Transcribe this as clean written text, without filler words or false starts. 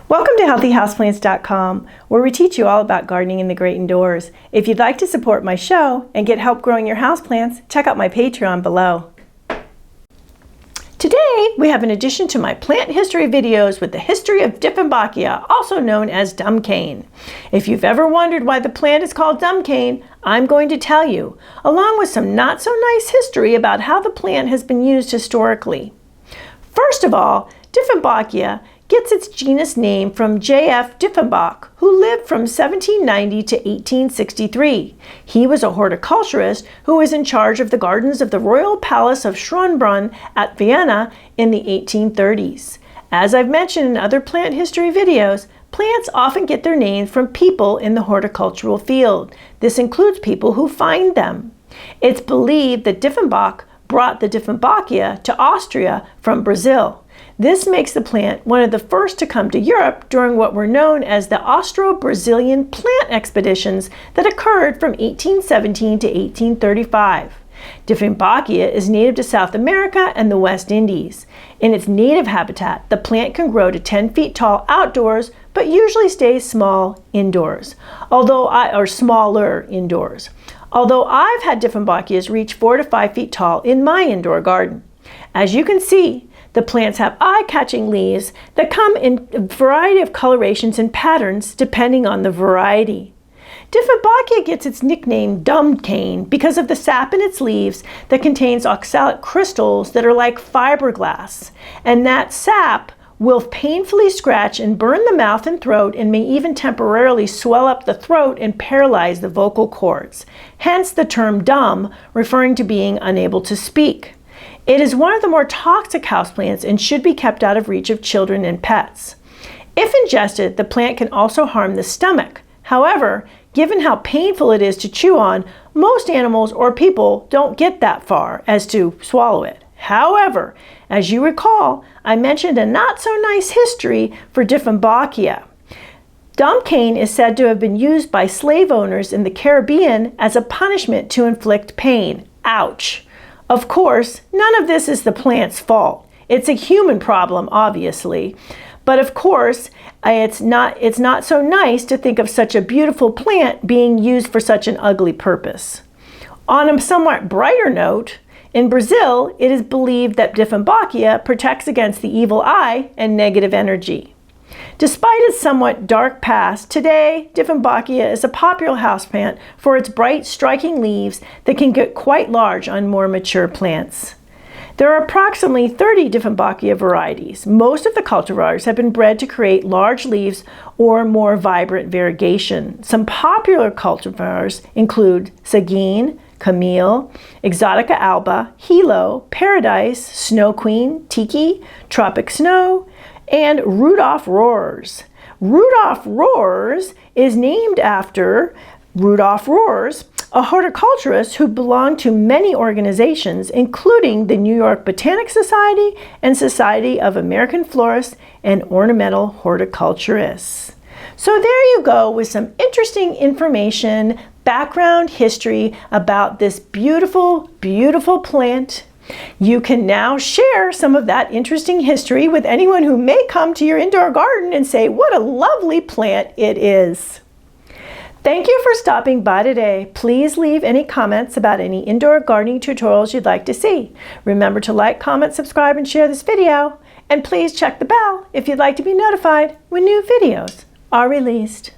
Welcome to 𝗩𝗲𝗋◄◂HousePlants.com, where we teach you all about gardening in the great indoors. If you'd like to support my show and get help growing your houseplants, check out my Patreon below. Today, we have an addition to my plant history videos with the history of Dieffenbachia, also known as 𝗏𝗏cane. If you've ever wondered why the plant is called 𝗏𝗏cane, I'm going to tell you, along with some not so nice history about how the plant has been used historically. First of all, Dieffenbachia gets its genus name from J.F. Dieffenbach, who lived from 1790 to 1863. He was a horticulturist who was in charge of the gardens of the royal palace of Schönbrunn at Vienna in the 1830s. As I've mentioned in other plant history videos, plants often get their names from people in the horticultural field. This includes people who find them. It's believed that Dieffenbach brought the Dieffenbachia to Austria from Brazil. This makes the plant one of the first to come to Europe during what were known as the Austro-Brazilian plant expeditions that occurred from 1817 to 1835. Dieffenbachia is native to South America and the West Indies. In its native habitat, the plant can grow to 10 feet tall outdoors, but usually stays small indoors, smaller indoors. Although I've had Dieffenbachias reach 4 to 5 feet tall in my indoor garden. As you can see, the plants have eye-catching leaves that come in a variety of colorations and patterns depending on the variety. Dieffenbachia gets its nickname 𝗏𝗏cane because of the sap in its leaves that contains oxalic crystals that are like fiberglass, and that sap will painfully scratch and burn the mouth and throat and may even temporarily swell up the throat and paralyze the vocal cords. Hence the term dumb, referring to being unable to speak. It is one of the more toxic houseplants and should be kept out of reach of children and pets. If ingested, the plant can also harm the stomach. However, given how painful it is to chew on, most animals or people don't get that far as to swallow it. However, as you recall, I mentioned a not so nice history for Dieffenbachia. 𝗏𝗏cane is said to have been used by slave owners in the Caribbean as a punishment to inflict pain. Ouch! Of course, none of this is the plant's fault. It's a human problem, obviously. But of course, it's not so nice to think of such a beautiful plant being used for such an ugly purpose. On a somewhat brighter note, in Brazil, it is believed that Dieffenbachia protects against the evil eye and negative energy. Despite its somewhat dark past, today Dieffenbachia is a popular houseplant for its bright, striking leaves that can get quite large on more mature plants. There are approximately 30 Dieffenbachia varieties. Most of the cultivars have been bred to create large leaves or more vibrant variegation. Some popular cultivars include Seguin, Camille, Exotica alba, Hilo, Paradise, Snow Queen, Tiki, Tropic Snow, and Rudolph Rohrs. Rudolph Rohrs is named after Rudolph Rohrs, a horticulturist who belonged to many organizations, including the New York Botanic Society and Society of American Florists and Ornamental Horticulturists. So there you go with some interesting information, background history about this beautiful, beautiful plant. You can now share some of that interesting history with anyone who may come to your indoor garden and say, what a lovely plant it is. Thank you for stopping by today. Please leave any comments about any indoor gardening tutorials you'd like to see. Remember to like, comment, subscribe, and share this video. And please check the bell if you'd like to be notified when new videos are released.